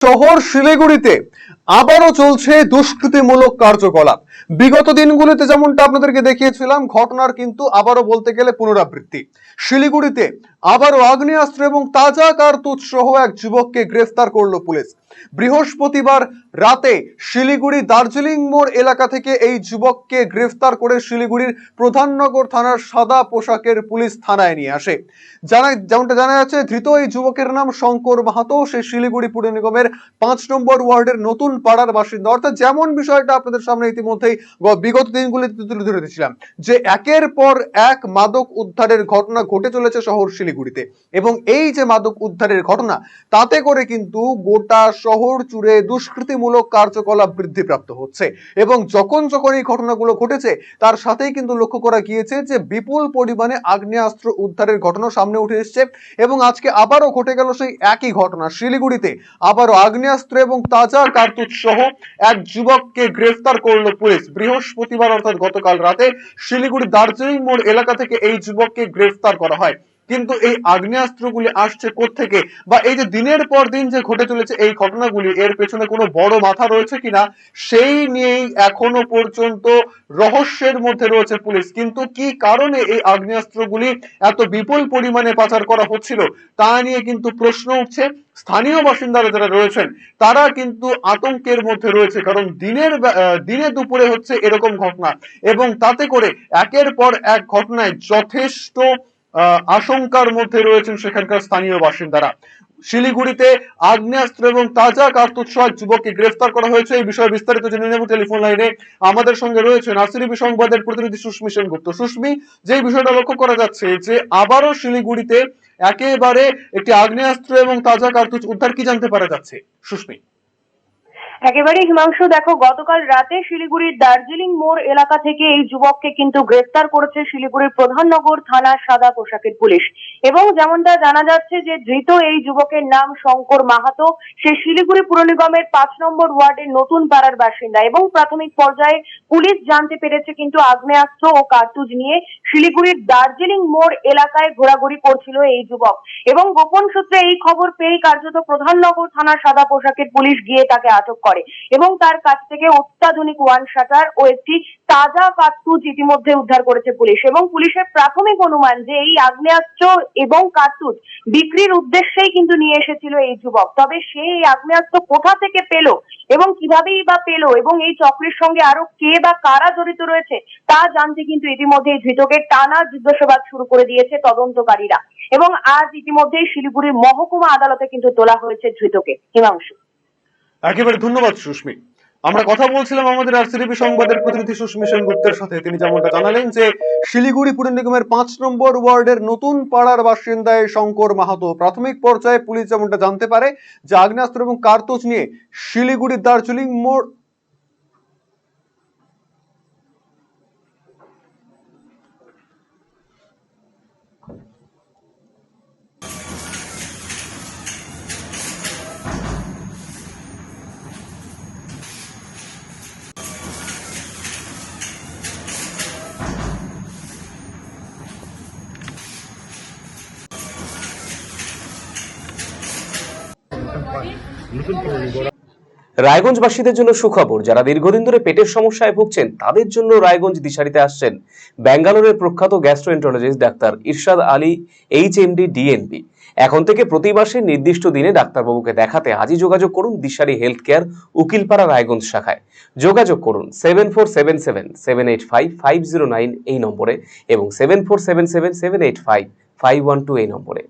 শহর শিলিগুড়িতে আবারও চলছে দুষ্কৃতিমূলক কার্যকলাপ। বিগত দিনগুলিতে যেমনটা আপনাদেরকে দেখিয়েছিলাম, ঘটনার কিন্তু আবারও বলতে গেলে পুনরাবৃত্তি। শিলিগুড়িতে আবারও আগ্নেয়াস্ত্র এবং তাজা কার্তুজ সহ এক যুবককে গ্রেফতার করলো পুলিশ। বৃহস্পতিবার রাতে শিলিগুড়ি দার্জিলিং মোড় এলাকা থেকে এই যুবককে গ্রেফতার করে শিলিগুড়ির প্রধাননগর থানার সাদা পোশাকের পুলিশ থানায় নিয়ে আসে। যেমনটা জানা যাচ্ছে, ধৃত এই যুবকের নাম শঙ্কর মাহাতো। সে শিলিগুড়ি পুর নিগমের 5 নম্বর ওয়ার্ডের নতুন পাড়ার বাসিন্দা। অর্থাৎ যেমন বিষয়টা আপনাদের সামনে ইতিমধ্যেই বিগত দিনগুলিতে তুলে ধরে দিয়েছিলাম যে একের পর এক মাদক উদ্ধারের ঘটনা ঘটে চলেছে শহর শিলিগুড়িতে, এবং এই যে মাদক উদ্ধারের ঘটনা, তাতে করে কিন্তু গোটা শহর জুড়ে দুষ্কৃতিমূলক কার্যকলাপ বৃদ্ধিপ্রাপ্ত হচ্ছে। এবং যখন যখন এই ঘটনাগুলো ঘটেছে, তার সাথেই কিন্তু লক্ষ্য করা গিয়েছে যে বিপুল পরিমাণে আগ্নেয়াস্ত্র উদ্ধারের ঘটনা সামনে উঠে এসেছে। এবং আজকে আবারও ঘটে গেল সেই একই ঘটনা। শিলিগুড়িতে আবারও আগ্নেয়াস্ত্র এবং তাজা কার্তুজ সহ এক যুবককে গ্রেফতার করলো পুলিশ। বৃহস্পতিবার অর্থাৎ গতকাল রাতে শিলিগুড়ি দার্জিলিং মোড় এলাকা থেকে এই যুবককে গ্রেফতার করা হয়। কিন্তু এই আগ্নেয়াস্ত্রগুলি আসছে কোত্থেকে, বা এই যে দিনের পর দিন যে ঘটে চলেছে এই ঘটনাগুলি, এর পেছনে কোনো বড় মাথা রয়েছে কিনা সেই নিয়েই এখনো পর্যন্ত রহস্যের মধ্যে রয়েছে পুলিশ। কিন্তু কি কারণে এই আগ্নেয়াস্ত্রগুলি এত বিপুল পরিমাণে পাচার করা হচ্ছিল তা নিয়ে কিন্তু প্রশ্ন উঠছে। স্থানীয় বাসিন্দারা যারা রয়েছেন তারা কিন্তু আতঙ্কের মধ্যে রয়েছে, কারণ দিনে দুপুরে হচ্ছে এরকম ঘটনা, এবং তাতে করে একের পর এক ঘটনায় যথেষ্ট আশঙ্কার মধ্যে রয়েছেন সেখানকার স্থানীয় বাসিন্দারা। শিলিগুড়িতে আগ্নেয়াস্ত্র এবং তাজা কার্তুজ সহ যুবককে গ্রেফতার করা হয়েছে। এই বিষয়ে বিস্তারিত জেনে নেব। টেলিফোন লাইনে আমাদের সঙ্গে রয়েছেন আরসিটিভি সংবাদের প্রতিনিধি সুস্মি সেনগুপ্ত। সুস্মি, যে বিষয়টা লক্ষ্য করা যাচ্ছে যে আবারও শিলিগুড়িতে একেবারে একটি আগ্নেয়াস্ত্র এবং তাজা কার্তুজ উদ্ধার, কি জানতে পারা যাচ্ছে সুস্মি? একেবারে হিমাংশু, দেখো, গতকাল রাতে শিলিগুড়ির দার্জিলিং মোড় এলাকা থেকে এই যুবককে কিন্তু গ্রেফতার করেছে শিলিগুড়ির প্রধাননগর থানার সাদা পোশাকের পুলিশ। এবং যেমনটা জানা যাচ্ছে যে ধৃত এই যুবকের নাম শঙ্কর মাহাতো। সে শিলিগুড়ি পুর নিগমের 5 নম্বর ওয়ার্ডের নতুন পাড়ার বাসিন্দা। এবং প্রাথমিক পর্যায়ে পুলিশ জানতে পেরেছে কিন্তু আগ্নেয়াস্ত্র ও কার্তুজ নিয়ে শিলিগুড়ির দার্জিলিং মোড় এলাকায় ঘোরাঘুরি করছিল এই যুবক। এবং গোপন সূত্রে এই খবর পেয়ে কার্যত প্রধাননগর থানার সাদা পোশাকের পুলিশ গিয়ে তাকে আটক করে এবং তার কাছ থেকে অত্যাধুনিক ওয়ান শাটার ও একটি তাজা কার্তুজ ইতিমধ্যে উদ্ধার করেছে পুলিশ। এবং পুলিশের প্রাথমিক অনুমান যে এই আগ্নেয়াস্ত্র এবং কার্তুজ বিক্রির উদ্দেশ্যেই কিন্তু নিয়ে এসেছিল এই যুবক। তবে সে এই আগ্নেয়াস্ত্র কোথা থেকে পেল এবং কিভাবেই বা পেল, এবং এই চক্রের সঙ্গে আরো কে বা কারা জড়িত রয়েছে তা জানতে কিন্তু ইতিমধ্যে ধৃতকে টানা জিজ্ঞাসাবাদ শুরু করে দিয়েছে তদন্তকারীরা। এবং আজ ইতিমধ্যেই শিলিগুড়ির মহকুমা আদালতে কিন্তু তোলা হয়েছে ধৃতকে। হিমাংশু, একেবারে ধন্যবাদ সুস্মি। আমরা কথা বলছিলাম আমাদের আরসিটিভি সংবাদের প্রতিনিধি সুস্মি সেনগুপ্তের সাথে। তিনি যেমনটা জানালেন যে শিলিগুড়ি পুর নিগমের 5 নম্বর ওয়ার্ডের নতুন পাড়ার বাসিন্দা শঙ্কর মাহাতো। প্রাথমিক পর্যায়ে পুলিশ যেমনটা জানতে পারে যে আগ্নেয়াস্ত্র এবং কার্তুজ নিয়ে শিলিগুড়ি দার্জিলিং মোড় রায়গঞ্জবাসীদের জন্য সুখবর। যারা দীর্ঘদিন ধরে পেটের সমস্যায় ভুগছেন তাদের জন্য রায়গঞ্জ দিশারিতে আসছেন ব্যাঙ্গালোরের প্রখ্যাত গ্যাস্ট্রোএন্টারোলজিস্ট ডাক্তার ইরশাদ আলী, HMD, DNB। এখন থেকে প্রতি মাসে নির্দিষ্ট দিনে ডাক্তারবাবুকে দেখাতে আজই যোগাযোগ করুন দিশারি হেলথ কেয়ার, উকিলপাড়া, রায়গঞ্জ শাখায়। যোগাযোগ করুন 7477785509 এই নম্বরে এবং 7477785512 এই নম্বরে।